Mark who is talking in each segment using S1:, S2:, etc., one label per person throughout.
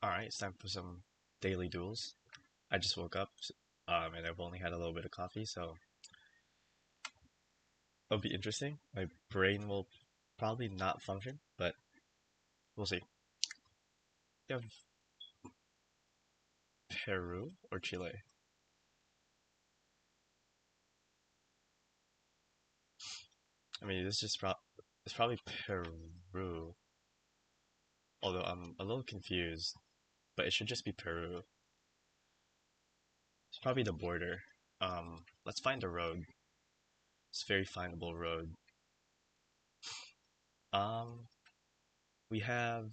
S1: Alright, it's time for some daily duels. I just woke up, and I've only had a little bit of coffee, so it'll be interesting. My brain will probably not function, but we'll see. You have Peru or Chile? I mean, it's probably Peru, although I'm a little confused, but it should just be Peru. It's probably the border. Let's find a road. It's a very findable road. Um, we have,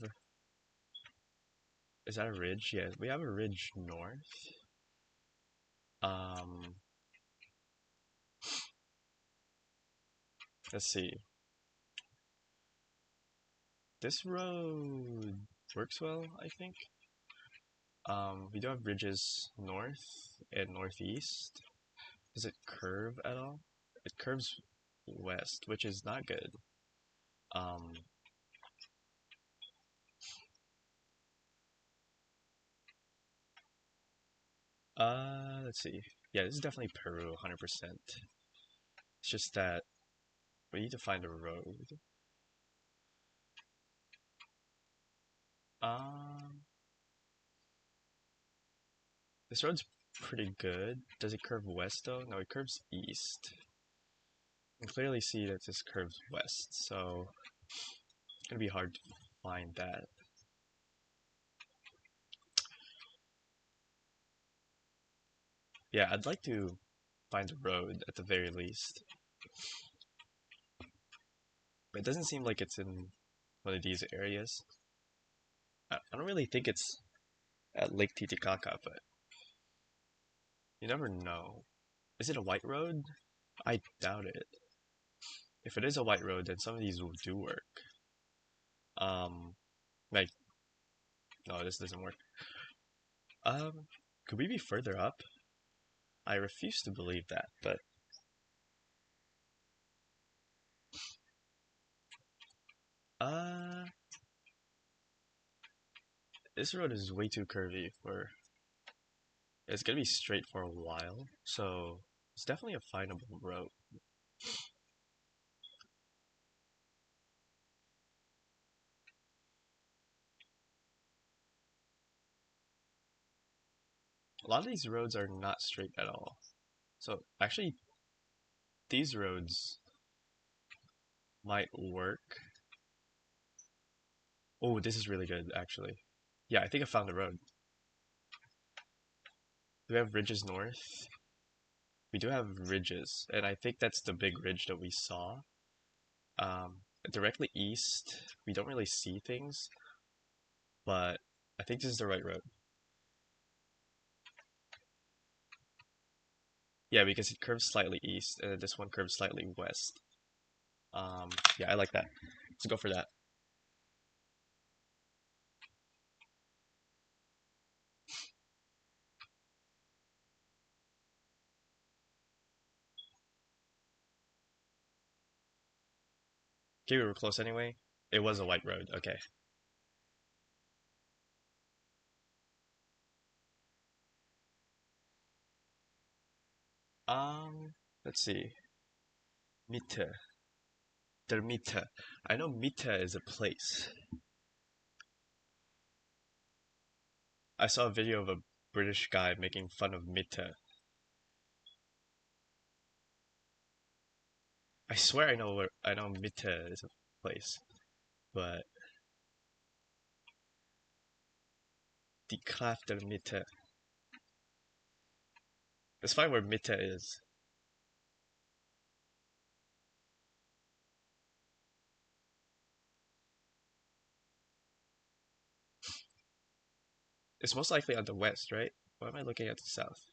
S1: is that a ridge? Yeah, we have a ridge north. Um, let's see. This road works well, I think. We do have bridges north and northeast. Does it curve at all? It curves west, which is not good. Um, let's see. Yeah, this is definitely Peru, 100%. It's just that we need to find a road. Um, this road's pretty good. Does it curve west though? No, it curves east. You can clearly see that this curves west, so it's gonna be hard to find that. Yeah, I'd like to find a road at the very least. But it doesn't seem like it's in one of these areas. I don't really think it's at Lake Titicaca, but you never know. Is it a white road? I doubt it. If it is a white road, then some of these will do work. Um, like, no, this doesn't work. Could we be further up? I refuse to believe that, but uh, this road is way too curvy for. It's gonna be straight for a while, so it's definitely a findable road. A lot of these roads are not straight at all. So actually, these roads might work. Oh, this is really good, actually. Yeah, I think I found the road. Do we have ridges north? We do have ridges, and I think that's the big ridge that we saw. Directly east, we don't really see things, but I think this is the right road. Yeah, because it curves slightly east, and this one curves slightly west. Yeah, I like that. Let's go for that. Okay, we were close anyway. It was a white road. Okay. Let's see. Mitte. Der Mitte. I know Mitte is a place. I saw a video of a British guy making fun of Mitte. I swear I know Mitte is a place, but die Kraft der Mitte. Let's find where Mitte is. It's most likely on the west, right? Why am I looking at the south?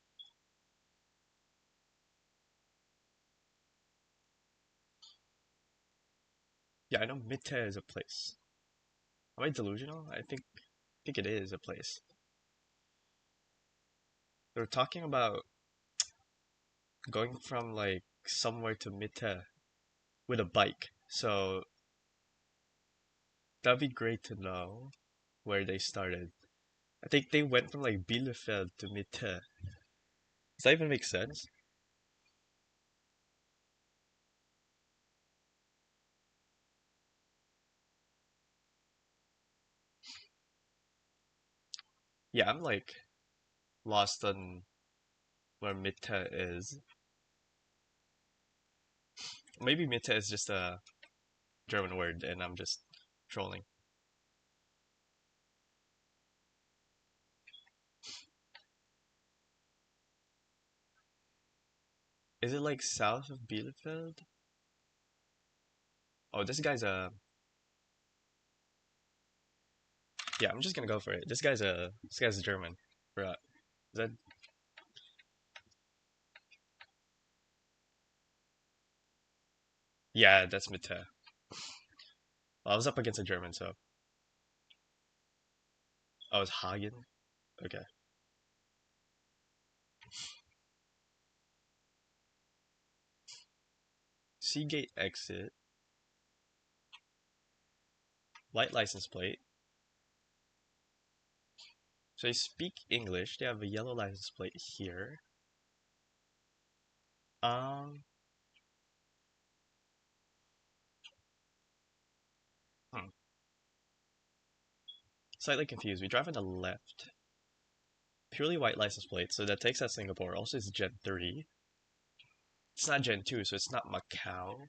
S1: Yeah, I know Mitte is a place. Am I delusional? I think it is a place. They were talking about going from like somewhere to Mitte with a bike. So that'd be great to know where they started. I think they went from like Bielefeld to Mitte. Does that even make sense? Yeah, I'm like lost on where Mitte is. Maybe Mitte is just a German word and I'm just trolling. Is it like south of Bielefeld? Oh, this guy's a yeah. I'm just gonna go for it. This guy's a German. Right? Is that yeah? That's Mitte. Well, I was up against a German, so I was Hagen. Okay. Seagate exit. White license plate. So they speak English. They have a yellow license plate here. Um, hmm. Slightly confused. We drive on the left. Purely white license plate, so that takes us Singapore. Also, it's Gen 3. It's not Gen 2, so it's not Macau.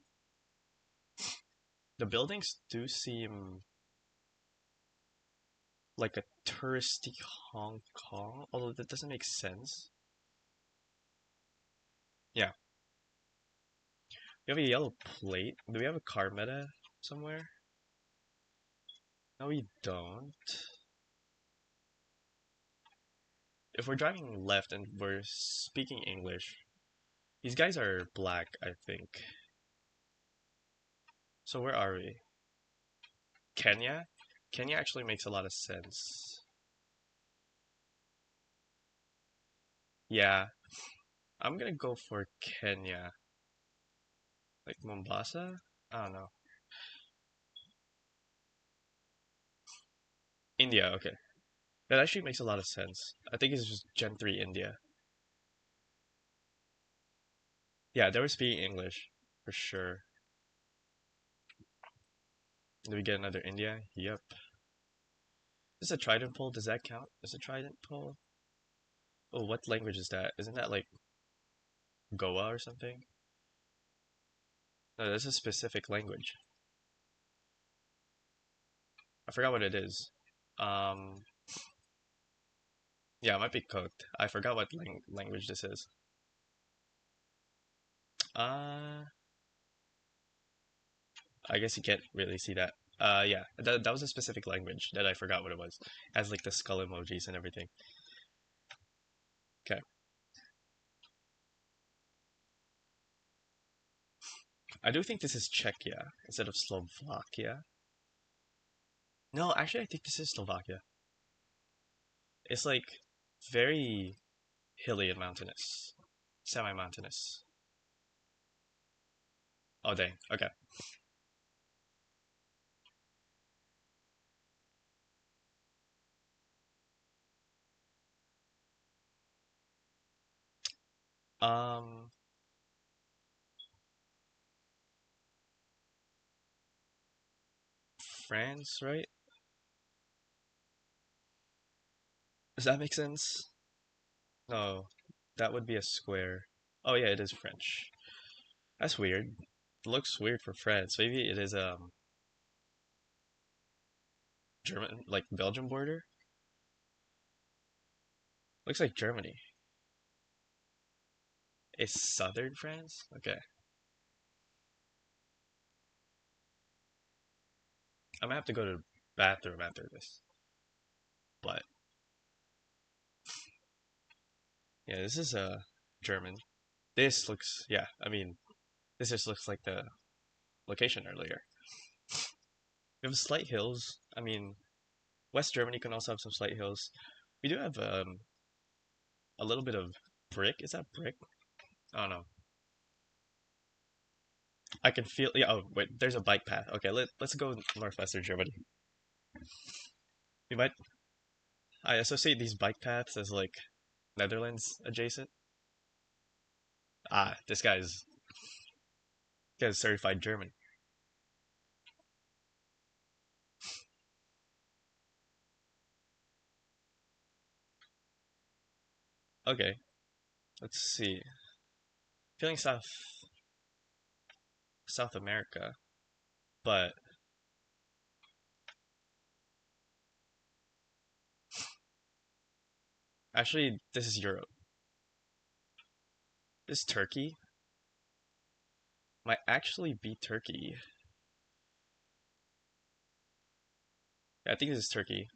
S1: The buildings do seem like a touristy Hong Kong, although that doesn't make sense. Yeah, we have a yellow plate. Do we have a car meta somewhere? No, we don't. If we're driving left and we're speaking English, these guys are black, I think. So where are we? Kenya? Kenya actually makes a lot of sense. Yeah, I'm gonna go for Kenya. Like Mombasa? I don't know. India, okay. That actually makes a lot of sense. I think it's just Gen 3 India. Yeah, they were speaking English, for sure. Do we get another India? Yep. Is a trident pole? Does that count as a trident pole? Oh, what language is that? Isn't that like Goa or something? No, that's a specific language. I forgot what it is. Um, yeah, it might be cooked. I forgot what language this is. Uh, I guess you can't really see that. Yeah, that was a specific language that I forgot what it was. It has like the skull emojis and everything. Okay. I do think this is Czechia instead of Slovakia. No, actually, I think this is Slovakia. It's like very hilly and mountainous, semi-mountainous. Oh dang. Okay. Um, France, right? Does that make sense? No, that would be a square. Oh yeah, it is French. That's weird. It looks weird for France. Maybe it is German, like Belgium border. Looks like Germany. It's southern France. Okay, I'm gonna have to go to the bathroom after this. But yeah, this is German. This looks yeah. I mean, this just looks like the location earlier. We have slight hills. I mean, West Germany can also have some slight hills. We do have a little bit of brick. Is that brick? I don't know. I can feel. Yeah. Oh wait, there's a bike path. Okay, let's go northwestern Germany. We might. I associate these bike paths as like Netherlands adjacent. Ah, this guy's certified German. Okay, let's see. Feeling South America, but actually this is Europe. This Turkey might actually be Turkey. Yeah, I think this is Turkey.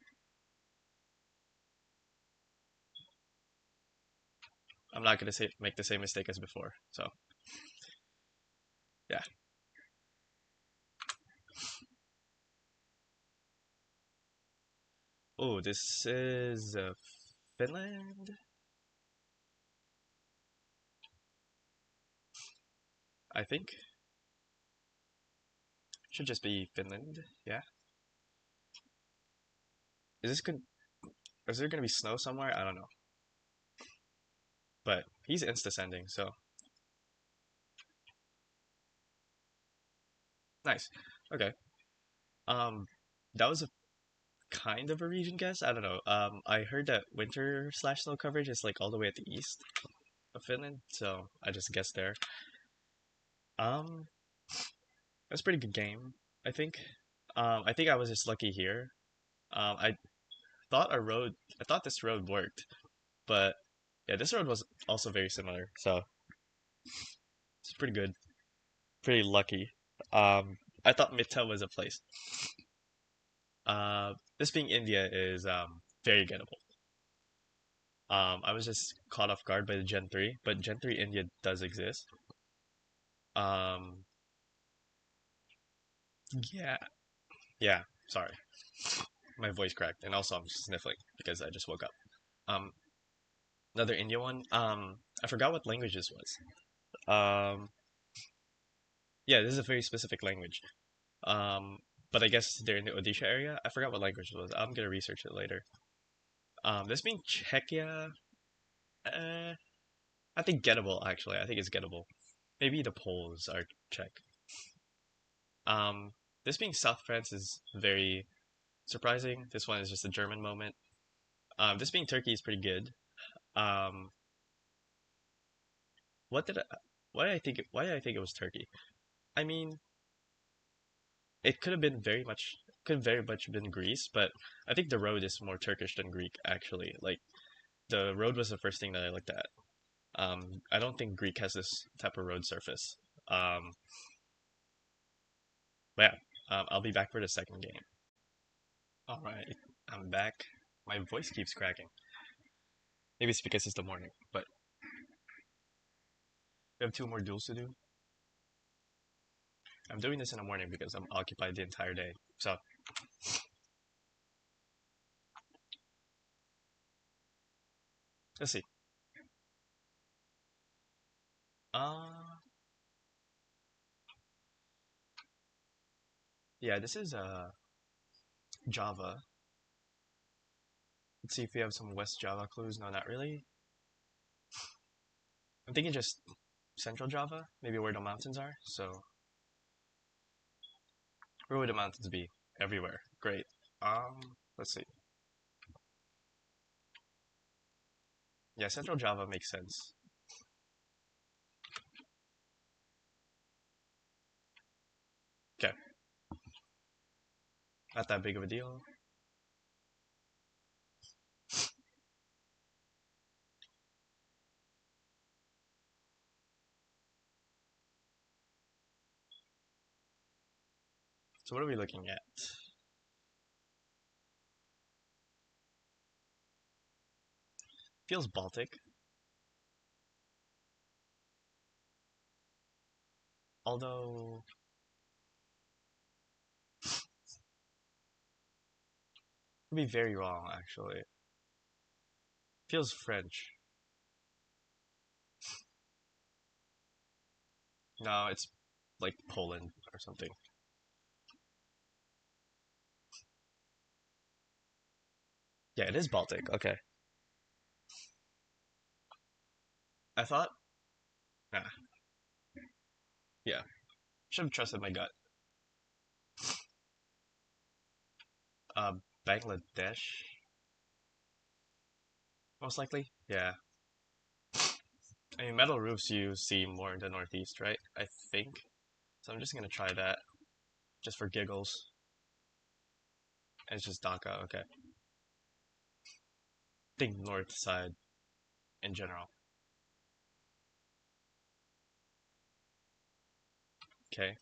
S1: I'm not gonna say make the same mistake as before. So yeah. Oh, this is Finland. I think should just be Finland. Yeah. Is this good? Is there gonna be snow somewhere? I don't know. But he's insta sending, so nice. Okay. Um, that was a kind of a region guess. I don't know. I heard that winter slash snow coverage is like all the way at the east of Finland, so I just guessed there. Um, that's a pretty good game, I think. I think I was just lucky here. I thought I thought this road worked, but yeah, this road was also very similar, so it's pretty good, pretty lucky. I thought Midtown was a place. This being India is very gettable. I was just caught off guard by the Gen 3, but Gen 3 India does exist. Um, yeah, yeah, sorry. My voice cracked, and also I'm sniffling because I just woke up. Um, another India one. I forgot what language this was. Um, yeah, this is a very specific language. Um, but I guess they're in the Odisha area. I forgot what language it was. I'm gonna research it later. This being Czechia, uh, I think gettable actually. I think it's gettable. Maybe the Poles are Czech. Um, this being South France is very surprising. This one is just a German moment. This being Turkey is pretty good. Um, what did I, why did I think it was Turkey? I mean, it could very much been Greece, but I think the road is more Turkish than Greek actually. Like the road was the first thing that I looked at. I don't think Greek has this type of road surface. Um, but yeah, I'll be back for the second game. All right, I'm back. My voice keeps cracking. Maybe it's because it's the morning, but we have two more duels to do. I'm doing this in the morning because I'm occupied the entire day. So let's see. Uh, yeah, this is Java. Let's see if we have some West Java clues. No, not really. I'm thinking just Central Java, maybe where the mountains are. So where would the mountains be? Everywhere. Great. Let's see. Yeah, Central Java makes sense. Okay, not that big of a deal. So what are we looking at? Feels Baltic, although could be very wrong actually. Feels French. No, it's like Poland or something. Yeah, it is Baltic. Okay. I thought, nah, yeah, should have trusted my gut. Uh, Bangladesh, most likely. Yeah. I mean, metal roofs you see more in the Northeast, right? I think. So I'm just gonna try that, just for giggles. And it's just Dhaka, okay. Think north side in general. Okay.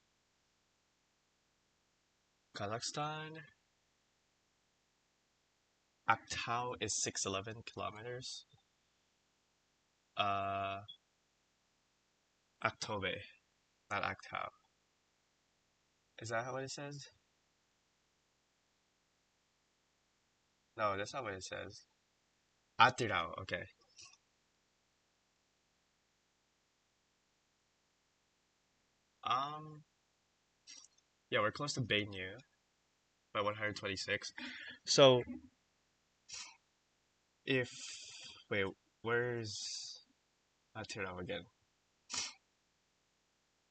S1: Kazakhstan. Aktau is 611 kilometers. Uh, Aktobe, not Aktau. Is that what it says? No, that's not what it says. Atirao, okay. Um, yeah, we're close to Bainu by 126. So if wait, where's Atirao again?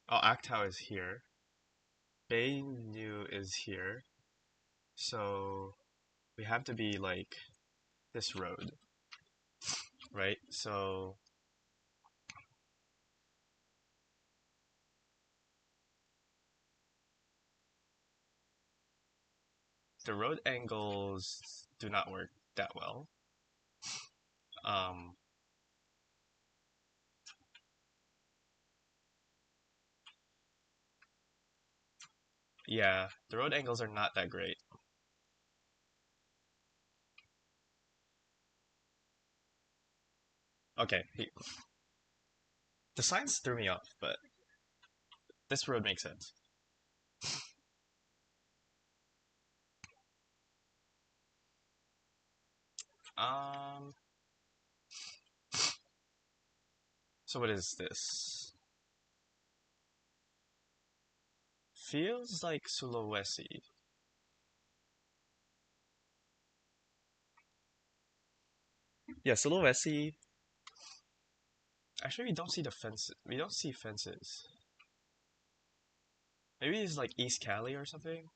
S1: Oh, Aktau is here. Bainu is here. So we have to be like this road, right? So the road angles do not work that well. Um, yeah, the road angles are not that great. Okay, the signs threw me off, but this road makes sense. Um, so what is this? Feels like Sulawesi. Yeah, Sulawesi. Actually, we don't see the fence. We don't see fences. Maybe it's like East Cali or something.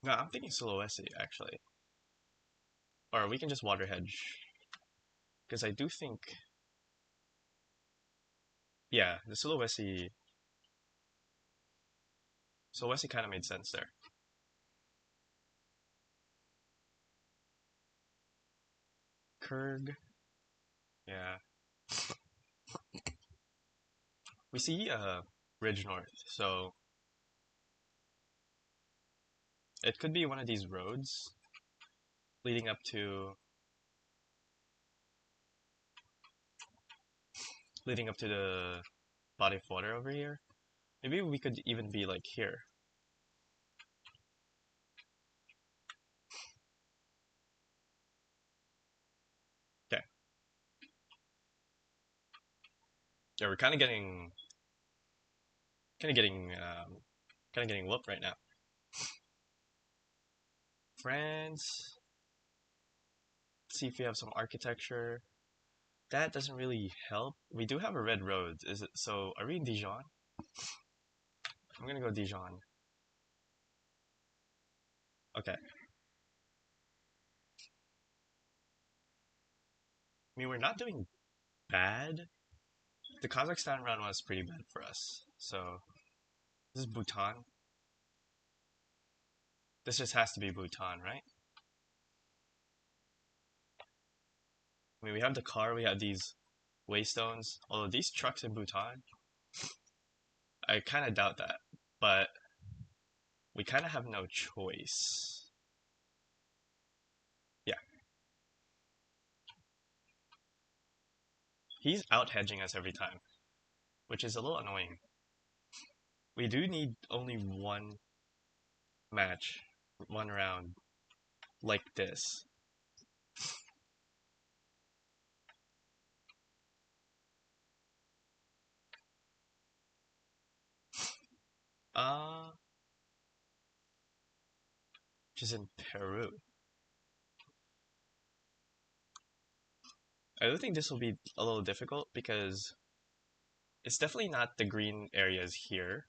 S1: No, I'm thinking Sulawesi actually, or we can just water hedge because I do think, yeah, the Sulawesi kind of made sense there. Kurg, yeah, we see Ridge North, so it could be one of these roads leading up to the body of water over here. Maybe we could even be like here. Okay, yeah, we're kind of getting, kind of getting whooped right now. France. Let's see if we have some architecture. That doesn't really help. We do have a red road. Is it so? Are we in Dijon? I'm gonna go Dijon. Okay. I mean, we're not doing bad. The Kazakhstan run was pretty bad for us. So this is Bhutan. This just has to be Bhutan, right? I mean, we have the car. We have these waystones. Although these trucks in Bhutan, I kind of doubt that. But we kind of have no choice. Yeah, he's out hedging us every time, which is a little annoying. We do need only one match, one round like this. Uh, which is in Peru. I do think this will be a little difficult because it's definitely not the green areas here.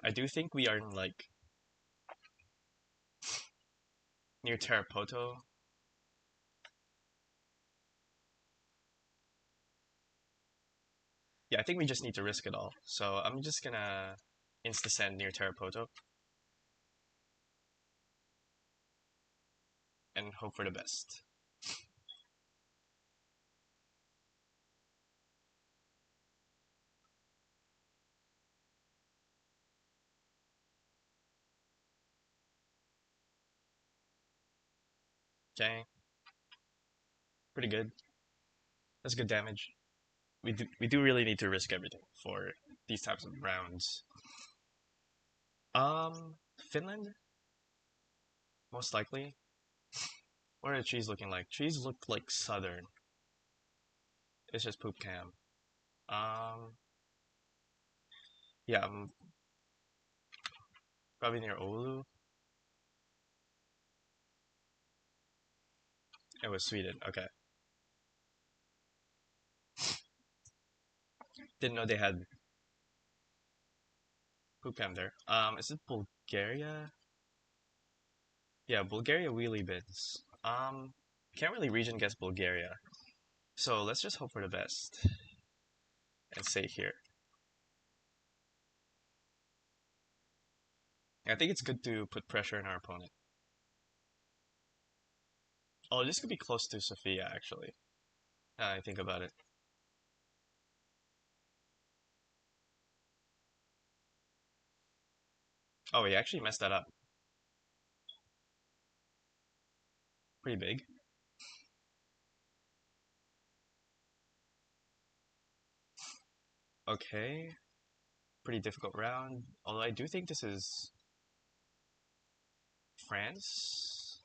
S1: I do think we are in like near Tarapoto. Yeah, I think we just need to risk it all. So I'm just gonna insta-send near Tarapoto and hope for the best. Okay, pretty good. That's good damage. We do really need to risk everything for these types of rounds. Finland, most likely. What are the trees looking like? Trees look like southern. It's just poop cam. Um, yeah, probably near Oulu. It was Sweden. Okay, didn't know they had poop cam there. Is it Bulgaria? Yeah, Bulgaria wheelie bins. Can't really region guess Bulgaria. So let's just hope for the best and say here. I think it's good to put pressure on our opponent. Oh, this could be close to Sofia, actually. Now I think about it. Oh, he actually messed that up. Pretty big. Okay. Pretty difficult round. Although I do think this is France.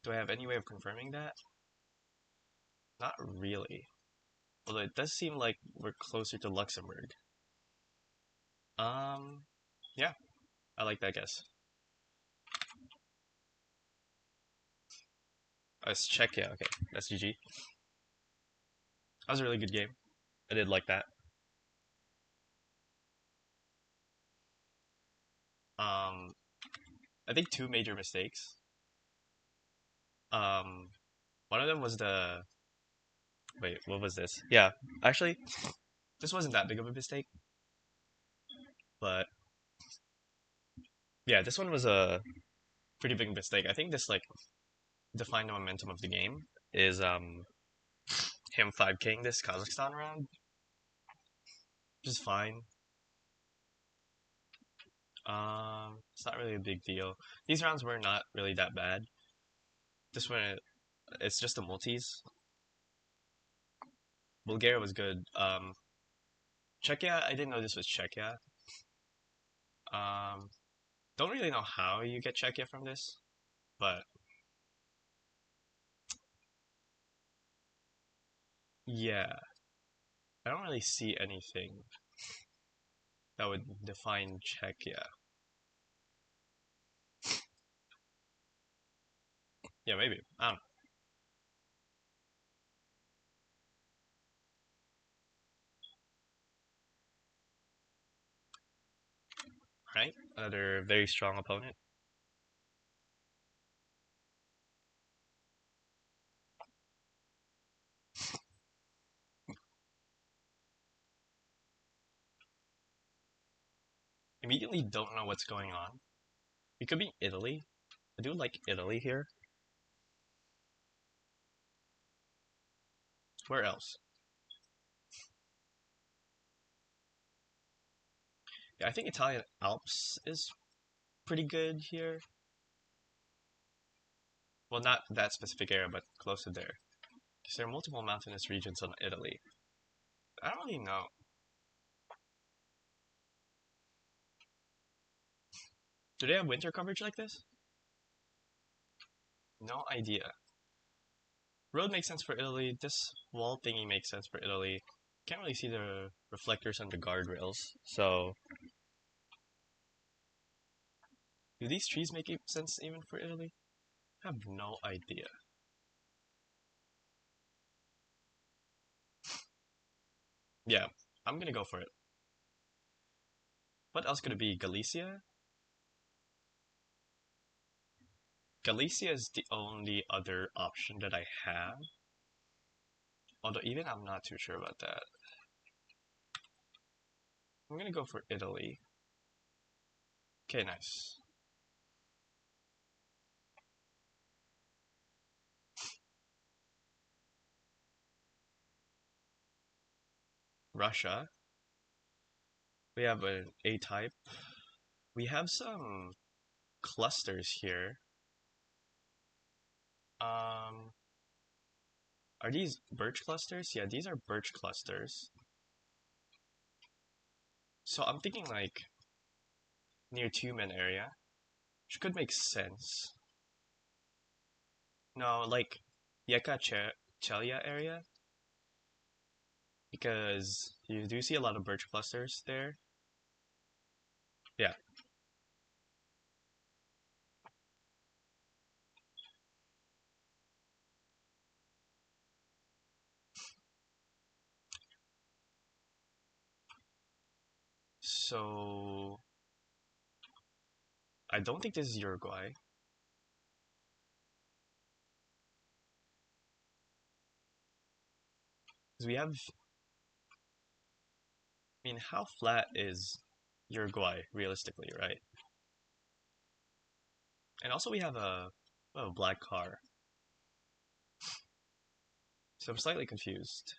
S1: Do I have any way of confirming that? Not really. Although it does seem like we're closer to Luxembourg. Um, yeah, I like that guess. It's Czechia. Okay, that's GG. That was a really good game. I did like that. Um, I think two major mistakes. Um, one of them was the wait, what was this? Yeah, actually, this wasn't that big of a mistake, but yeah, this one was a pretty big mistake. I think this like defined the momentum of the game. Is him 5King this Kazakhstan round, which is fine. It's not really a big deal. These rounds were not really that bad. This one, it's just the multis. Bulgaria was good. Czechia, I didn't know this was Czechia. Um, don't really know how you get Czechia from this, but yeah, I don't really see anything that would define Czechia. Yeah, maybe. I don't know. Right? Another very strong opponent. Immediately don't know what's going on. It could be Italy. I do like Italy here. Where else? Yeah, I think Italian Alps is pretty good here. Well, not that specific area, but close to there. Because there are multiple mountainous regions in Italy. I don't really know. Do they have winter coverage like this? No idea. Road makes sense for Italy. This wall thingy makes sense for Italy. Can't really see the reflectors on the guardrails, so Do these trees make sense even for Italy? I have no idea. Yeah, I'm gonna go for it. What else could it be? Galicia? Galicia is the only other option that I have. Although even I'm not too sure about that. I'm gonna go for Italy. Okay, nice. Russia. We have an A-type. We have some clusters here. Um, are these birch clusters? Yeah, these are birch clusters. So I'm thinking like near Tumen area, which could make sense. No, like Yekachelia area, because you do see a lot of birch clusters there. Yeah, so I don't think this is Uruguay. Because we have, I mean, how flat is Uruguay realistically, right? And also we have a black car. So I'm slightly confused.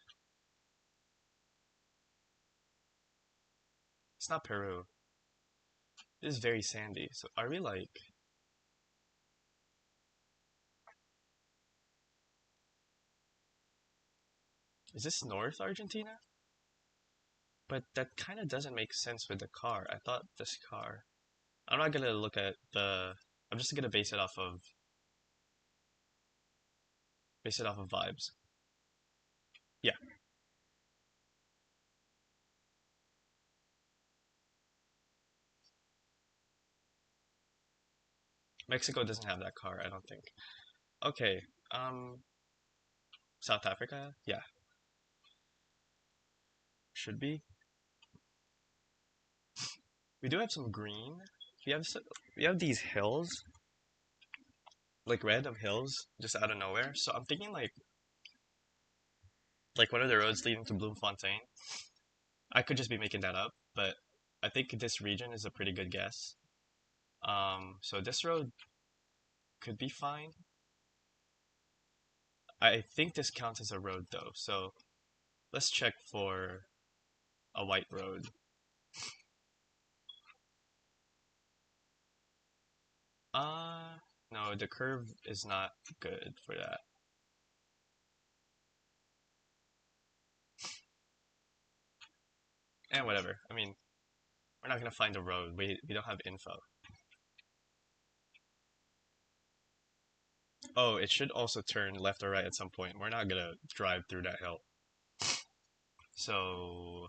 S1: It's not Peru. It is very sandy. So are we like, is this North Argentina? But that kind of doesn't make sense with the car. I thought this car. I'm not gonna look at the. I'm just gonna base it off of vibes. Yeah, Mexico doesn't have that car. I don't think. Okay. Um, South Africa. Yeah, should be. We do have some green. We have we have these hills, like random hills, just out of nowhere. So I'm thinking like one of the roads leading to Bloemfontein. I could just be making that up, but I think this region is a pretty good guess. So this road could be fine. I think this counts as a road though, so let's check for a white road. Uh, no, the curve is not good for that. And whatever. I mean, we're not gonna find a road. We don't have info. Oh, it should also turn left or right at some point. We're not gonna drive through that hill. So,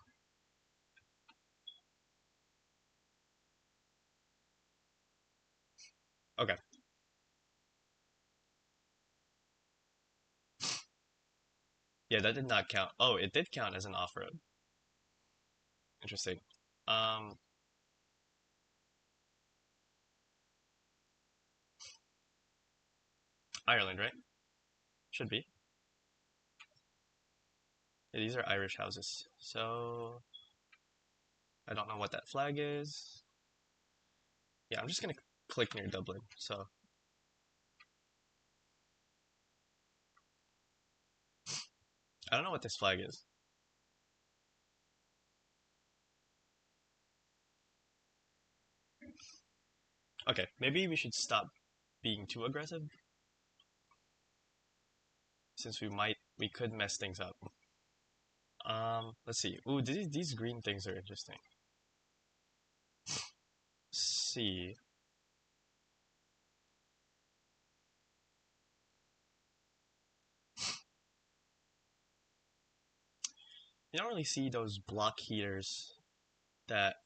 S1: okay. Yeah, that did not count. Oh, it did count as an off-road. Interesting. Um, Ireland, right? Should be. Yeah, these are Irish houses. So, I don't know what that flag is. Yeah, I'm just gonna click near Dublin. So, I don't know what this flag is. Okay, maybe we should stop being too aggressive since we could mess things up. Let's see. Ooh, these green things are interesting. See, you don't really see those block heaters that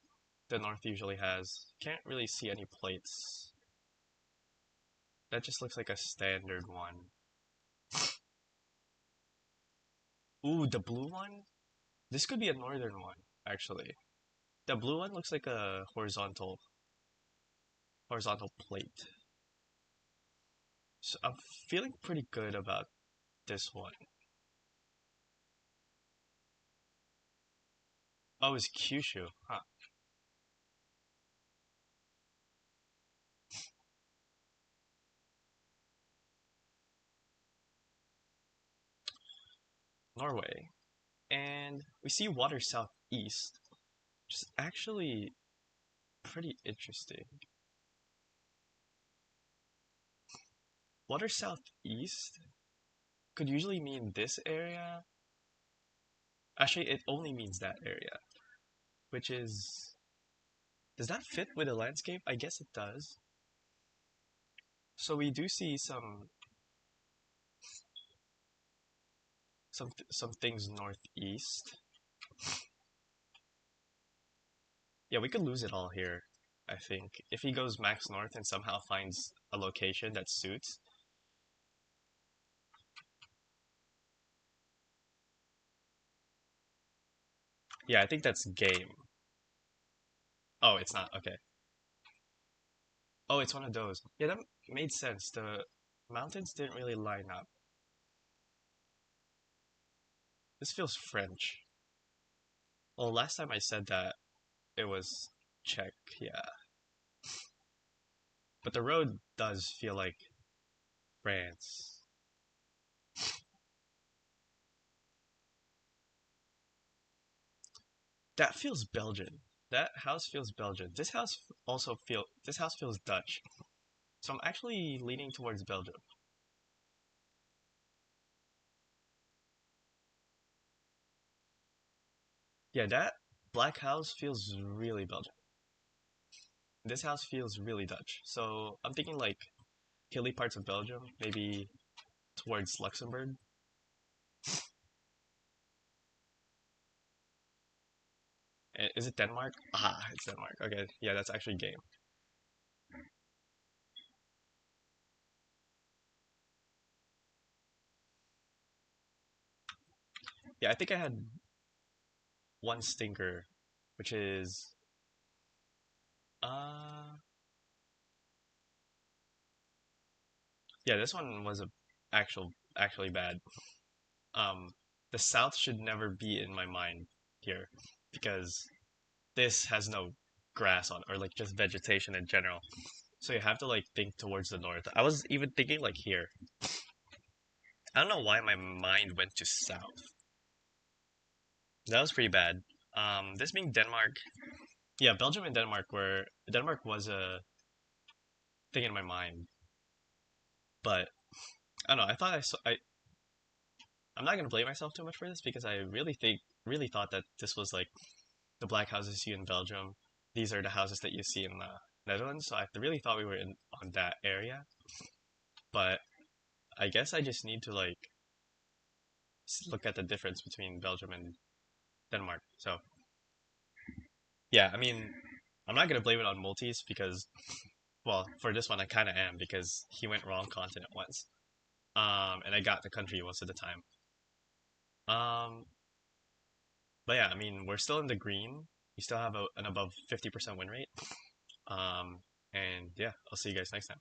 S1: the North usually has. Can't really see any plates. That just looks like a standard one. Ooh, the blue one? This could be a northern one, actually. The blue one looks like a horizontal plate. So I'm feeling pretty good about this one. Oh, it's Kyushu. Huh. Norway. And we see water southeast, which is actually pretty interesting. Water southeast could usually mean this area. Actually, it only means that area, which is... Does that fit with the landscape? I guess it does. So we do see some things northeast. Yeah, we could lose it all here, I think. If he goes max north and somehow finds a location that suits. Yeah, I think that's game. Oh, it's not. Okay. Oh, it's one of those. Yeah, that made sense. The mountains didn't really line up. This feels French. Well, last time I said that, it was Czech, yeah. But the road does feel like France. That feels Belgian. That house feels Belgian. This house feels Dutch. So I'm actually leaning towards Belgium. Yeah, that black house feels really Belgian. This house feels really Dutch. So I'm thinking like hilly parts of Belgium, maybe towards Luxembourg. Is it Denmark? Ah, it's Denmark. Okay, yeah, that's actually game. Yeah, I think I had one stinker, which is uh yeah, this one was a actually bad. Um, the South should never be in my mind here because this has no grass on or like just vegetation in general. So you have to like think towards the north. I was even thinking like here. I don't know why my mind went to south. That was pretty bad. This being Denmark, yeah, Belgium and Denmark were Denmark was a thing in my mind, but I don't know. I thought I saw. I'm not gonna blame myself too much for this because I really thought that this was like the black houses you see in Belgium. These are the houses that you see in the Netherlands. So I really thought we were in on that area, but I guess I just need to like look at the difference between Belgium and Denmark. So yeah, I mean, I'm not gonna blame it on multis because, well, for this one I kind of am because he went wrong continent once, and I got the country most of the time. Um, but yeah, I mean, we're still in the green. We still have an above 50% win rate. Um, and yeah, I'll see you guys next time.